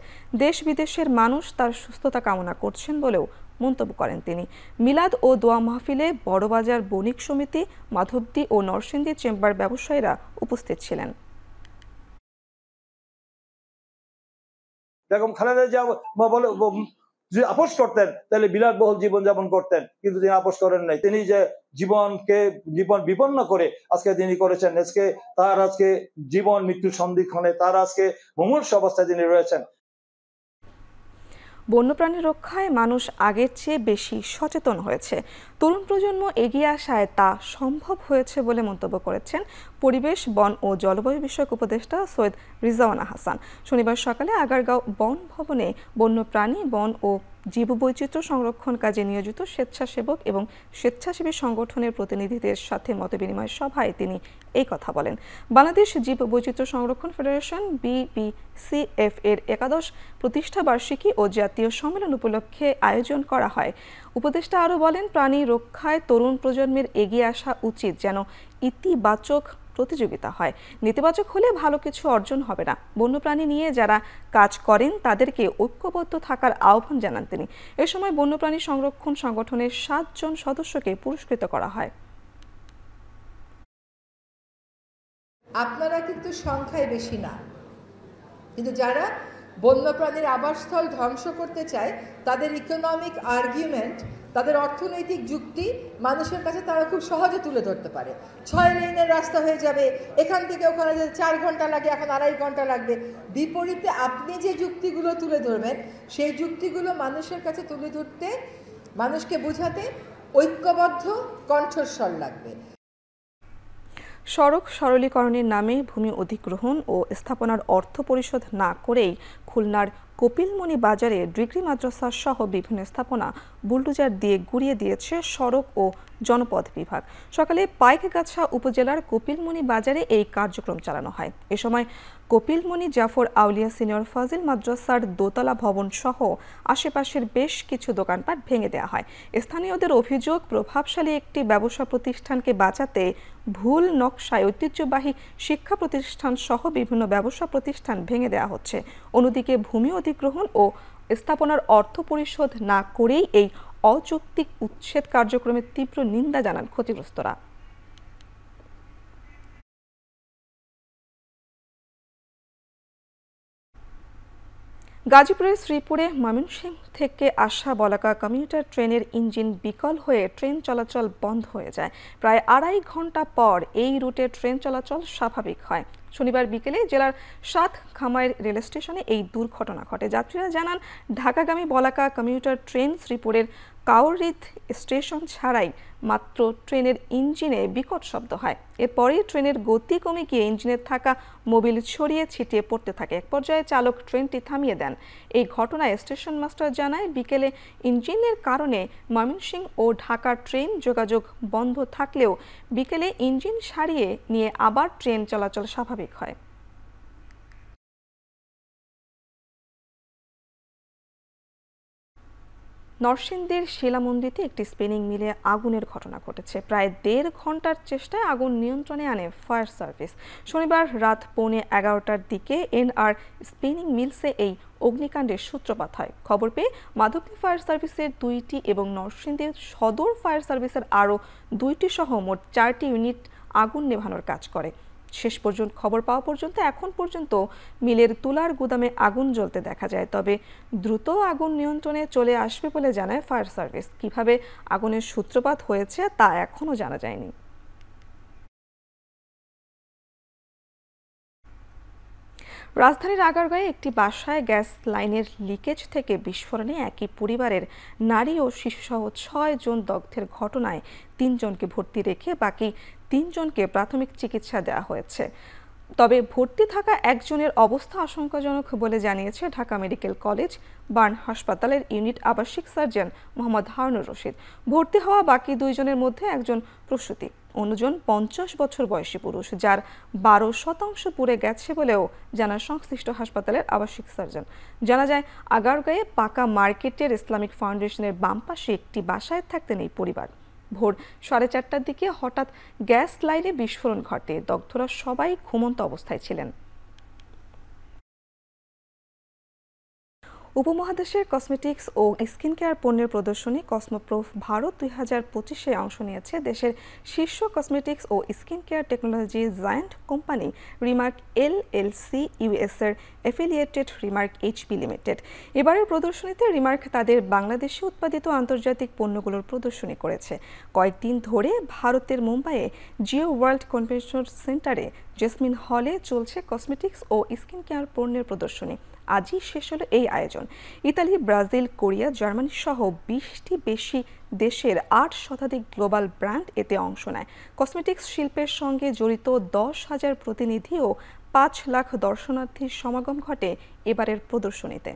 দেশ বিদেশের মানুষ তার সুস্থতা কামনা করছেন বলেও মন্তব্য করেন তিনি। মিলাদ ও দোয়া মাহফিলে বড়বাজার বণিক সমিতি, মাধবদী ও নরসিংদী চেম্বার ব্যবসায়ীরা উপস্থিত ছিলেন। বেগম খালেদা জিয়া যদি আপোষ করতেন তাহলে বিলাসবহুল জীবনযাপন করতেন, কিন্তু তিনি আপোষ করেন নাই। তিনি যে জীবন বিপন্ন করে আজকে তিনি করেছেন, আজকে জীবন মৃত্যুর সন্ধিক্ষণে তার আজকে মুমূর্ষু অবস্থায় তিনি রয়েছেন। বন্যপ্রাণী রক্ষায় মানুষ আগের চেয়ে বেশি সচেতন হয়েছে। তরুণ প্রজন্ম এগিয়ে আসায় তা সম্ভব হয়েছে বলে মন্তব্য করেছেন পরিবেশ, বন ও জলবায়ু বিষয়ক উপদেষ্টা সৈয়দ রিজওয়ানা হাসান। শনিবার সকালে আগারগাঁও বন ভবনে বন্যপ্রাণী, বন ও জীববৈচিত্র্য সংরক্ষণ কাজে নিয়োজিত স্বেচ্ছাসেবক এবং স্বেচ্ছাসেবী সংগঠনের প্রতিনিধিদের সাথে মতবিনিময় সভায় তিনি এই কথা বলেন। বাংলাদেশ জীববৈচিত্র্য সংরক্ষণ ফেডারেশন BBCF এর 11 প্রতিষ্ঠা বার্ষিকী ও জাতীয় সম্মেলন উপলক্ষে আয়োজন করা হয়। উপদেষ্টা আরও বলেন, প্রাণী রক্ষায় তরুণ প্রজন্মের এগিয়ে আসা উচিত, যেন ইতিবাচক প্রতিযোগিতা হয়। নেতিবাচক হলে ভালো কিছু অর্জন হবে না। বন্যপ্রাণী নিয়ে যারা কাজ করেন তাদেরকে ঐক্যবদ্ধ থাকার আহ্বান জানান তিনি। এ সময় বন্যপ্রাণী সংরক্ষণ সংগঠনের 7 জন সদস্যকে পুরস্কৃত করা হয়। আপনারা কিন্তু সংখ্যায় বেশি না, কিন্তু যারা বন্যপ্রাণীর আবাসস্থল ধ্বংস করতে চায় তাদের ইকোনমিক আর্গুমেন্ট, তাদের অর্থনৈতিক যুক্তি মানুষের কাছে তারা খুব সহজে তুলে ধরতে পারে। 6 লেনের রাস্তা হয়ে যাবে, এখান থেকে ওখানে 4 ঘন্টা লাগে, এখন 2.5 ঘন্টা লাগবে। বিপরীতে আপনি যে যুক্তিগুলো তুলে ধরবেন সেই যুক্তিগুলো মানুষের কাছে তুলে ধরতে, মানুষকে বোঝাতে ঐক্যবদ্ধ কণ্ঠস্বর লাগবে। সড়ক সরলীকরণের নামে ভূমি অধিগ্রহণ ও স্থাপনার অর্থ পরিশোধ না করেই খুলনার কপিলমুনি বাজারে ডিগ্রি মাদ্রাসা সহ বিভিন্ন স্থাপনা বুলডোজার দিয়ে গুড়িয়ে দিয়েছে সড়ক ও জনপথ বিভাগ। সকালে পাইকগাছা উপজেলার কপিলমুনি বাজারে এই কার্যক্রম চালানো হয়। এ সময় কপিলমুনি জাফর আউলিয়া সিনিয়র ফাজিল মাদ্রাসার দোতলা ভবন সহ আশেপাশের বেশ কিছু দোকানপাট ভেঙে দেওয়া হয়। স্থানীয়দের অভিযোগ, প্রভাবশালী একটি ব্যবসা প্রতিষ্ঠানকে বাঁচাতে ভুল নকশায় ঐতিহ্যবাহী শিক্ষা প্রতিষ্ঠান সহ বিভিন্ন ব্যবসা প্রতিষ্ঠান ভেঙে দেওয়া হচ্ছে। অন্যদিকে ভূমি অধিগ্রহণ ও স্থাপনার অর্থ পরিশোধ না করেই এই অযৌক্তিক উচ্ছেদ কার্যক্রমের তীব্র নিন্দা জানান ক্ষতিগ্রস্তরা। গাজীপুরের শ্রীপুরে ময়মনসিংহ থেকে আসা বলাকা কমিউটার ট্রেনের ইঞ্জিন বিকল হয়ে ট্রেন চলাচল বন্ধ হয়ে যায়। প্রায় 2.5 ঘন্টা পর এই রুটে ট্রেন চলাচল স্বাভাবিক হয়। শনিবার বিকেলে জেলার 7 খামাইর রেল স্টেশনে এই দুর্ঘটনা ঘটে। যাত্রীরা জানান, ঢাকাগামী বলাকা কমিউটার ট্রেন শ্রীপুরের কাউরিদ স্টেশন ছাড়াই মাত্র ট্রেনের ইঞ্জিনে বিকট শব্দ হয়। এরপরই ট্রেনের গতি কমে গিয়ে ইঞ্জিনে থাকা মোবিল ছড়িয়ে ছিটিয়ে পড়তে থাকে। এক পর্যায়ে চালক ট্রেনটি থামিয়ে দেন। এই ঘটনায় স্টেশন মাস্টার জানায়, বিকেলে ইঞ্জিনের কারণে ময়মনসিংহ ও ঢাকা ট্রেন যোগাযোগ বন্ধ থাকলেও বিকেলে ইঞ্জিন সারিয়ে নিয়ে আবার ট্রেন চলাচল স্বাভাবিক হয়। নরসিংদীর শিলামন্দিতে একটি স্পিনিং মিলে আগুনের ঘটনা ঘটেছে। প্রায় 1.5 ঘন্টার চেষ্টায় আগুন নিয়ন্ত্রণে আনে ফায়ার সার্ভিস। শনিবার রাত 11:15টার দিকে এনআর স্পিনিং মিলসে এই অগ্নিকাণ্ডের সূত্রপাত হয়। খবর পেয়ে মাধবদী ফায়ার সার্ভিসের 2টি এবং নরসিংদী সদর ফায়ার সার্ভিসের আরও 2টি সহ মোট 4টি ইউনিট আগুন নেভানোর কাজ করে। শেষ পর্যন্ত খবর পাওয়া পর্যন্ত এখন পর্যন্ত মিলের তুলার গুদামে আগুন জ্বলতে দেখা যায়। তবে দ্রুত আগুন নিয়ন্ত্রণে চলে আসবে বলে জানায় ফায়ার সার্ভিস। কিভাবে আগুনের সূত্রপাত হয়েছে তা এখনও জানা যায়নি। রাজধানীর আগারগাঁয়ে একটি বাসায় গ্যাস লাইনের লিকেজ থেকে বিস্ফোরণে একই পরিবারের নারী ও শিশুসহ 6 জন দগ্ধের ঘটনায় 3 জনকে ভর্তি রেখে বাকি 3 জনকে প্রাথমিক চিকিৎসা দেওয়া হয়েছে। তবে ভর্তি থাকা একজনের অবস্থা আশঙ্কাজনক বলে জানিয়েছে ঢাকা মেডিকেল কলেজ বার্ন হাসপাতালের ইউনিট আবাসিক সার্জন মোহাম্মদ হারুনুর রশিদ। ভর্তি হওয়া বাকি 2 জনের মধ্যে একজন প্রসূতি, অন্যজন 50 বছর বয়সী পুরুষ, যার 12% পুড়ে গেছে বলেও জানান সংশ্লিষ্ট হাসপাতালের আবাসিক সার্জন। জানা যায়, আগারগাঁয়ে পাকা মার্কেটের ইসলামিক ফাউন্ডেশনের বাম পাশে একটি বাসায় থাকতেন এই পরিবার। ভোর 4:30টার দিকে হঠাৎ গ্যাস লাইনে বিস্ফোরণ ঘটে। দগ্ধরা সবাই ঘুমন্ত অবস্থায় ছিলেন। উপমহাদেশের কসমেটিক্স ও স্কিন কেয়ার পণ্যের প্রদর্শনী কসমোপ্রোফ ভারত 2025-এ অংশ নিয়েছে দেশের শীর্ষ কসমেটিক্স ও skin care technology giant company remark LLC ইউএস-এর অ্যাফিলিয়েটেড রিমার্ক HP লিমিটেড। এবারের প্রদর্শনীতে রিমার্ক তাদের বাংলাদেশে উৎপাদিত আন্তর্জাতিক পণ্যগুলোর প্রদর্শনী করেছে। কয়েকদিন ধরে ভারতের মুম্বাইয়ে জিও ওয়ার্ল্ড কনভেনশন সেন্টারে জেসমিন হলে চলছে কসমেটিক্স ও স্কিন কেয়ার পণ্যের প্রদর্শনী। আজই শেষ হলো এই আয়োজন। ইতালি, ব্রাজিল, কোরিয়া, জার্মানি সহ 20টি বেশি দেশের 8 শতাধিক গ্লোবাল ব্র্যান্ড এতে অংশ নেয়। কসমেটিক্স শিল্পের সঙ্গে জড়িত 10,000 প্রতিনিধি ও 5 লাখ দর্শনার্থীর সমাগম ঘটে এবারের প্রদর্শনীতে।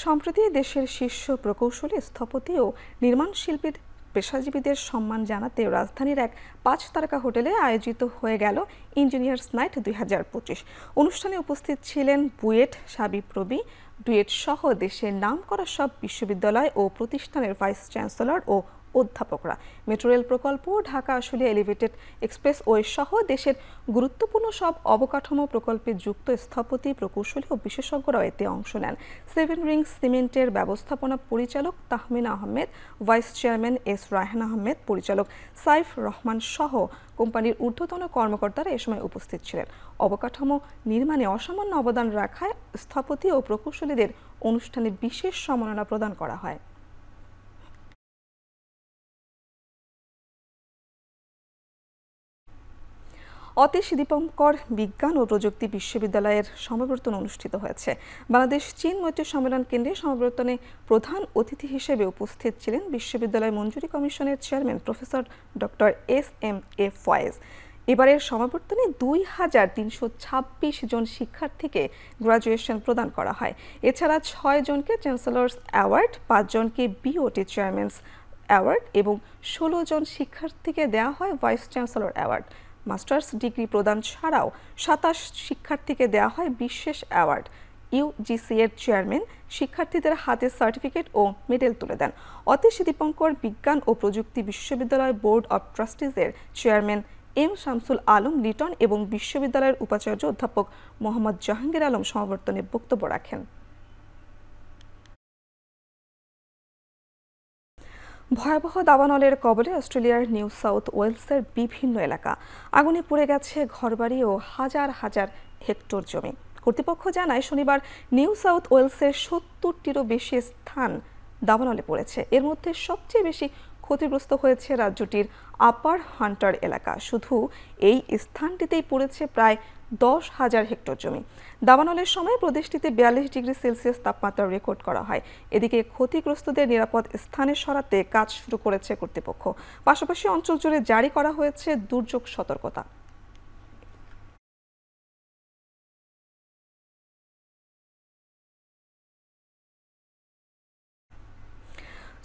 সম্প্রতি দেশের শীর্ষ প্রকৌশলী, স্থপতি ও নির্মাণ শিল্পীর পেশাজীবীদের সম্মান জানাতে রাজধানীর এক 5 তারকা হোটেলে আয়োজিত হয়ে গেল ইঞ্জিনিয়ার্স নাইট 2025। অনুষ্ঠানে উপস্থিত ছিলেন বুয়েট, শাবিপ্রবি, ডুয়েট সহ দেশের নামকরা সব বিশ্ববিদ্যালয় ও প্রতিষ্ঠানের ভাইস চ্যান্সেলর ও অধ্যাপকরা। মেট্রো রেল প্রকল্প, ঢাকা আশুলিয়া এলিভেটেড এক্সপ্রেসওয়ে সহ দেশের গুরুত্বপূর্ণ সব অবকাঠামো প্রকল্পে যুক্ত স্থপতি, প্রকৌশলী ও বিশেষজ্ঞরাও এতে অংশ নেন। 7 রিংস সিমেন্টের ব্যবস্থাপনা পরিচালক Tahmina Ahmed, vice chairman S Raihan Ahmed, পরিচালক সাইফ রহমান সহ কোম্পানির ঊর্ধ্বতন কর্মকর্তারা এ সময় উপস্থিত ছিলেন। অবকাঠামো নির্মাণে অসামান্য অবদান রাখায় স্থপতি ও প্রকৌশলীদের অনুষ্ঠানে বিশেষ সম্মাননা প্রদান করা হয়। অতীশ দীপঙ্কর বিজ্ঞান ও প্রযুক্তি বিশ্ববিদ্যালয়ের সমাবর্তন অনুষ্ঠিত হয়েছে। বাংলাদেশ চীন মৈত্রী সম্মেলন কেন্দ্রে সমাবর্তনে প্রধান অতিথি হিসেবে উপস্থিত ছিলেন বিশ্ববিদ্যালয় মঞ্জুরি কমিশনের chairman professor doctor SM.A. Faiz. এবারের সমাবর্তনে 2326 জন শিক্ষার্থীকে গ্রাজুয়েশন প্রদান করা হয়। এছাড়া 6 জনকে চ্যান্সেলর্স অ্যাওয়ার্ড, 5 জনকে BOT চেয়ারম্যানস অ্যাওয়ার্ড এবং 16 জন শিক্ষার্থীকে দেওয়া হয় vice chancellor award. Masters degree প্রদান ছাড়াও 27 শিক্ষার্থীকে দেওয়া হয় বিশেষ অ্যাওয়ার্ড। UGC এর চেয়ারম্যান শিক্ষার্থীদের হাতে সার্টিফিকেট ও মেডেল তুলে দেন। অতীশ দীপঙ্কর বিজ্ঞান ও প্রযুক্তি বিশ্ববিদ্যালয় বোর্ড অব ট্রাস্টিজের চেয়ারম্যান M. শামসুল আলম লিটন এবং বিশ্ববিদ্যালয়ের উপাচার্য অধ্যাপক মোহাম্মদ জাহাঙ্গীর আলম সমাবর্তনে বক্তব্য রাখেন। ভয়াবহ দাবানলের কবলে অস্ট্রেলিয়ার নিউ সাউথ ওয়েলসের বিভিন্ন এলাকা। আগুনে পুড়ে গেছে ঘরবাড়ি ও হাজার হাজার হেক্টর জমি। কর্তৃপক্ষ জানায় শনিবার নিউ সাউথ ওয়েলসের 70টিরও বেশি স্থান দাবানলে পড়েছে। এর মধ্যে সবচেয়ে বেশি ক্ষতিগ্রস্ত হয়েছে রাজ্যটির আপার হান্টার এলাকা। শুধু এই স্থানটিতেই পড়েছে প্রায় 10,000 হেক্টর জমি। দাবানলের সময় প্রদেশটিতে 42 ডিগ্রি সেলসিয়াস তাপমাত্রা রেকর্ড করা হয়। এদিকে ক্ষতিগ্রস্তদের নিরাপদ স্থানে সরাতে কাজ শুরু করেছে কর্তৃপক্ষ। পাশাপাশি অঞ্চল জুড়ে জারি করা হয়েছে দুর্যোগ সতর্কতা।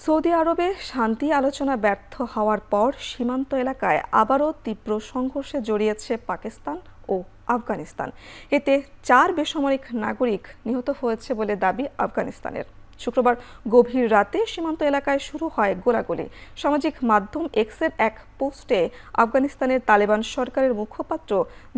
সৌদি আরবে শান্তি আলোচনা ব্যর্থ হওয়ার পর সীমান্ত এলাকায় আবারও তীব্র সংঘর্ষে জড়িয়েছে পাকিস্তান ও আফগানিস্তান। এতে 4 বেসামরিক নাগরিক নিহত হয়েছে বলে দাবি আফগানিস্তানের। শুক্রবার গভীর রাতে সীমান্ত এলাকায় শুরু হয় গোলাগুলি। সামাজিক মাধ্যম এক্সের এক পোস্টে আফগানিস্তানের তালেবান সরকারের মুখপাত্র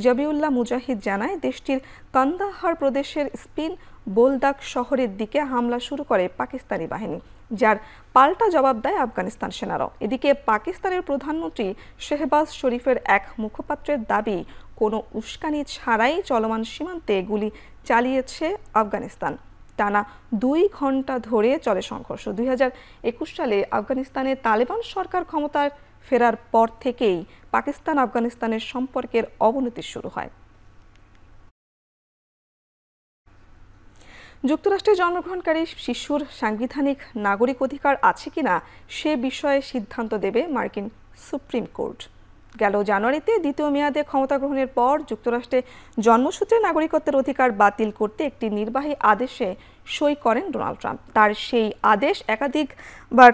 জবিউল্লাহ মুজাহিদ জানায়, দেশটির কান্দাহার প্রদেশের স্পিন বোলদাক শহরের দিকে হামলা শুরু করে পাকিস্তানি বাহিনী, যার পাল্টা জবাব দেয় আফগানিস্তান সেনারাও। এদিকে পাকিস্তানের প্রধানমন্ত্রী শেহবাজ শরীফের এক মুখপাত্রের দাবি, কোনো উস্কানি ছাড়াই চলমান সীমান্তে গুলি চালিয়েছে আফগানিস্তান। টানা 2 ঘন্টা ধরে চলে সংঘর্ষ। 2021 সালে আফগানিস্তানে তালেবান সরকার ক্ষমতায় ফেরার পর থেকেই পাকিস্তান আফগানিস্তানের সম্পর্কের অবনতি শুরু হয়। যুক্তরাষ্ট্রে জন্মগ্রহণকারী শিশুর সাংবিধানিক নাগরিক অধিকার আছে কিনা সে বিষয়ে সিদ্ধান্ত দেবে মার্কিন সুপ্রিম কোর্ট। গেল জানুয়ারিতে দ্বিতীয় মেয়াদে ক্ষমতা গ্রহণের পর যুক্তরাষ্ট্রে জন্মসূত্রে নাগরিকত্বের অধিকার বাতিল করতে একটি নির্বাহী আদেশে সই করেন ডোনাল্ড ট্রাম্প। তার সেই আদেশ একাধিকবার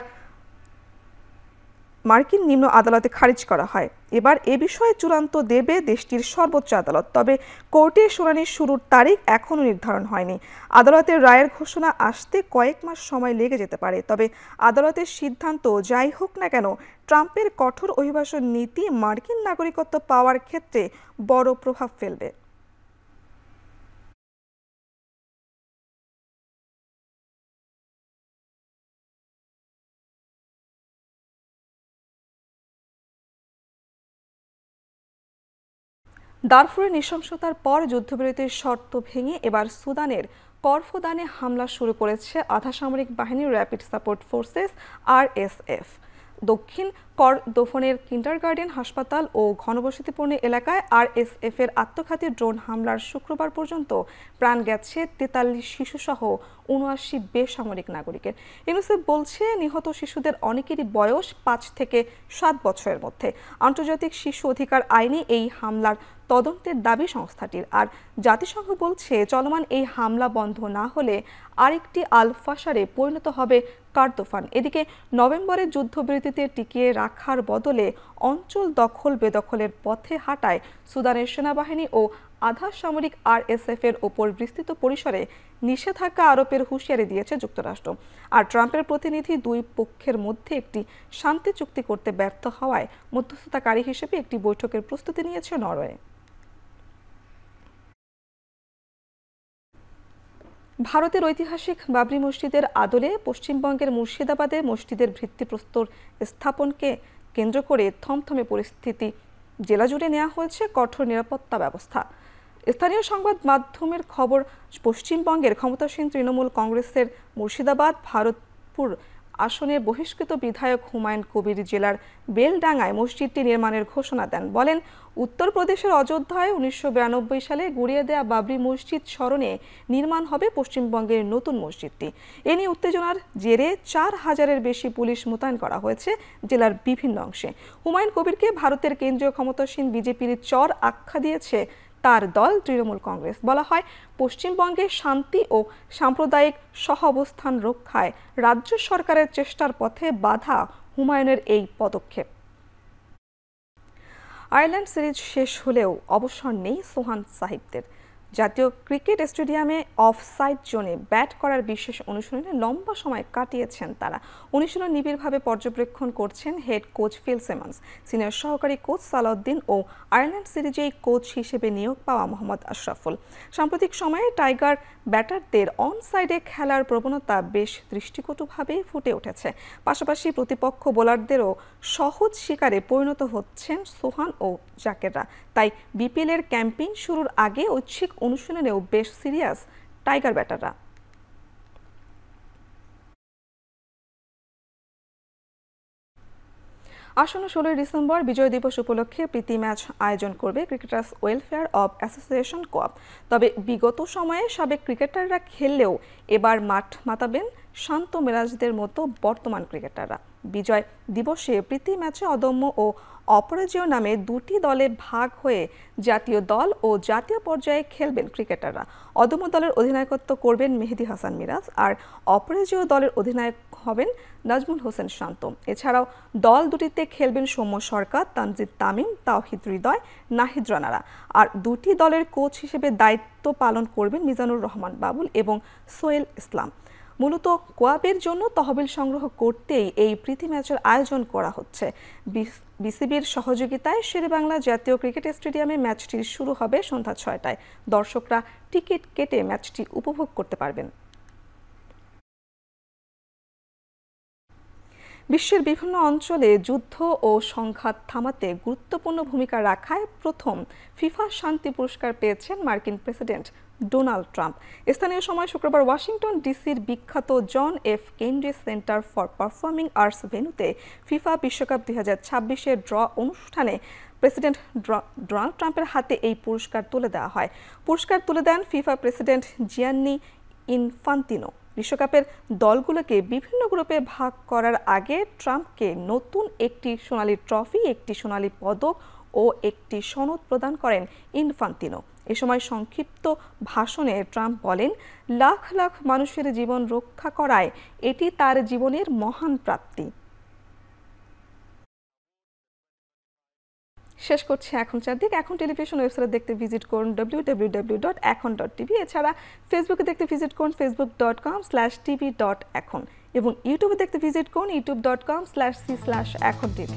মার্কিন নিম্ন আদালতে খারিজ করা হয়। এবার এ বিষয়ে চূড়ান্ত দেবে দেশটির সর্বোচ্চ আদালত। তবে কোর্টে শুনানি শুরুর তারিখ এখনও নির্ধারণ হয়নি। আদালতের রায়ের ঘোষণা আসতে কয়েক মাস সময় লেগে যেতে পারে। তবে আদালতের সিদ্ধান্ত যাই হোক না কেন, ট্রাম্পের কঠোর অভিবাসন নীতি মার্কিন নাগরিকত্ব পাওয়ার ক্ষেত্রে বড় প্রভাব ফেলবে। দারফুরে নৃশংসতার পর যুদ্ধবিরতির শর্ত ভেঙে এবার সুদানের করফুদানে হামলা শুরু করেছে আধা সামরিক বাহিনীর র্যাপিড সাপোর্ট ফোর্সেস RSF। দক্ষিণ করদোফনের কিন্ডারগার্টেন হাসপাতাল ও ঘনবসতিপূর্ণ এলাকায় আরএসএফের আত্মঘাতী ড্রোন হামলার শুক্রবার পর্যন্ত প্রাণ গেছে ৪৩ শিশুসহ ৭৯ বেসামরিক নাগরিকের। ইউনিসেফ বলছে নিহত শিশুদের অনেকেরই বয়স ৫ থেকে ৭ বছরের মধ্যে। আন্তর্জাতিক শিশু অধিকার আইনে এই হামলার তদন্তের দাবি সংস্থাটির। আর জাতিসংঘ বলছে চলমান এই হামলা বন্ধ না হলে আরেকটি আল ফাশারে পরিণত হবে করদোফান। এদিকে নভেম্বরে যুদ্ধবিরতিতে টিকিয়ে রাখার বদলে অঞ্চল দখল বেদখলের পথে হাঁটায় সুদানের সেনাবাহিনী ও আধা সামরিক আরএসএফের ওপর বিস্তৃত পরিসরে নিষেধাজ্ঞা আরোপের হুঁশিয়ারি দিয়েছে যুক্তরাষ্ট্র। আর ট্রাম্পের প্রতিনিধি দুই পক্ষের মধ্যে একটি শান্তি চুক্তি করতে ব্যর্থ হওয়ায় মধ্যস্থতাকারী হিসেবে একটি বৈঠকের প্রস্তুতি নিয়েছে নরওয়ে। ভারতের ঐতিহাসিক বাবরি মসজিদের আদলে পশ্চিমবঙ্গের মুর্শিদাবাদে মসজিদের ভিত্তিপ্রস্তর স্থাপনকে কেন্দ্র করে থমথমে পরিস্থিতি। জেলা জুড়ে নেওয়া হয়েছে কঠোর নিরাপত্তা ব্যবস্থা। স্থানীয় সংবাদ মাধ্যমের খবর, পশ্চিমবঙ্গের ক্ষমতাসীন তৃণমূল কংগ্রেসের মুর্শিদাবাদ ভারতপুর আসনের বহিষ্কৃত বিধায়ক হুমায়ুন কবির জেলার বেলডাঙ্গায় মসজিদটি নির্মাণের ঘোষণা দেন। বলেন, উত্তরপ্রদেশের অযোধ্যায় ১৯৯২ সালে গুড়িয়ে দেয়া বাবরি মসজিদ স্মরণে নির্মাণ হবে পশ্চিমবঙ্গের নতুন মসজিদটি। এ নিয়ে উত্তেজনার জেরে ৪,০০০-এর বেশি পুলিশ মোতায়েন করা হয়েছে জেলার বিভিন্ন অংশে। হুমায়ুন কবিরকে ভারতের কেন্দ্রীয় ক্ষমতাসীন বিজেপির চর আখ্যা দিয়েছে তার দল তৃণমূল কংগ্রেস। বলা হয়, পশ্চিমবঙ্গে শান্তি ও সাম্প্রদায়িক সহাবস্থান রক্ষায় রাজ্য সরকারের চেষ্টার পথে বাধা হুমায়ুনের এই পদক্ষেপ। আয়ারল্যান্ড সিরিজ শেষ হলেও অবসর নেই সোহান সাহিবদের। জাতীয় ক্রিকেট স্টেডিয়ামে অফ সাইড জোনে ব্যাট করার বিশেষ অনুশীলনে লম্বা সময় কাটিয়েছেন তারা। অনুশীলন নিবিড়ভাবে পর্যবেক্ষণ করছেন head coach Phil Simmons, senior সহকারী কোচ সালাউদ্দিন ও আয়ারল্যান্ড সিরিজেই কোচ হিসেবে নিয়োগ পাওয়া মোহাম্মদ আশরাফুল। সাম্প্রতিক সময়ে টাইগার ব্যাটারদের অন সাইডে খেলার প্রবণতা বেশ দৃষ্টিকটুভাবে ফুটে উঠেছে। পাশাপাশি প্রতিপক্ষ বোলারদেরও সহজ শিকারে পরিণত হচ্ছেন সোহান ও জাকেররা। তাই বিপিএলের ক্যাম্পেইন শুরুর আগে ঐচ্ছিক অনুশীলনেও বেশ সিরিয়াস টাইগার ব্যাটাররা। আসন্ন ১৬ ডিসেম্বর বিজয় দিবস উপলক্ষে প্রীতি ম্যাচ আয়োজন করবে cricketers welfare of association cope. তবে বিগত সময়ে সাবেক ক্রিকেটাররা খেললেও এবার মাঠ মাতাবেন শান্ত মেরাজদের মতো বর্তমান ক্রিকেটাররা। বিজয় দিবসে প্রীতি ম্যাচে অদম্য ও অপরাজেয় নামে দুটি দলে ভাগ হয়ে জাতীয় দল ও জাতীয় পর্যায়ে খেলবেন ক্রিকেটাররা। অদম্য দলের অধিনায়কত্ব করবেন মেহেদী হাসান মিরাজ, আর অপরাজেয় দলের অধিনায়ক হবেন নাজমুল হোসেন শান্ত। এছাড়াও দল দুটিতে খেলবেন সৌম্য সরকার, তানজিদ তামিম, তাওহিদ হৃদয়, নাহিদ রানারা। আর দুটি দলের কোচ হিসেবে দায়িত্ব পালন করবেন মিজানুর রহমান বাবুল এবং সোহেল ইসলাম। মূলত কোয়াবের জন্য তহবিল সংগ্রহ করতেই এই প্রীতি ম্যাচের আয়োজন করা হচ্ছে। বিসিবির সহযোগিতায় শেরেবাংলা জাতীয় ক্রিকেট স্টেডিয়ামে ম্যাচটি শুরু হবে সন্ধ্যা ৬টায়। দর্শকরা টিকিট কেটে ম্যাচটি উপভোগ করতে পারবেন। বিশ্বের বিভিন্ন অঞ্চলে যুদ্ধ ও সংঘাত থামাতে গুরুত্বপূর্ণ ভূমিকা রাখায় প্রথম ফিফা শান্তি পুরস্কার পেয়েছেন মার্কিন প্রেসিডেন্ট ডোনাল্ড ট্রাম্প। স্থানীয় সময় শুক্রবার ওয়াশিংটন ডিসির বিখ্যাত John F Kennedy Center for Performing Arts ভেন্যুতে ফিফা বিশ্বকাপ 2026-এর ড্র অনুষ্ঠানে প্রেসিডেন্ট ডোনাল্ড ট্রাম্পের হাতে এই পুরস্কার তুলে দেওয়া হয়। পুরস্কার তুলে দেন ফিফা প্রেসিডেন্ট জিয়ান্নি ইনফান্তিনো। বিশ্বকাপের দলগুলোকে বিভিন্ন গ্রুপে ভাগ করার আগে ট্রাম্পকে নতুন একটি সোনালী ট্রফি, একটি সোনালী পদক ও একটি সনদ প্রদান করেন ইনফান্তিনো। এ সময় সংক্ষিপ্ত ভাষণে ট্রাম্প বলেন, লাখ লাখ মানুষের জীবন রক্ষা করায় এটি তার জীবনের মহান প্রাপ্তি। শেষ করছি এখন চারদিক। এখন টেলিভিশন ওয়েবসাইটে দেখতে ভিজিট করুন www.ekhon.tv। এছাড়া ফেসবুকে দেখতে ভিজিট করুন facebook.com/tv.ekhon এবং ইউটিউবে দেখতে ভিজিট করুন youtube.com/c/ekhon.tv।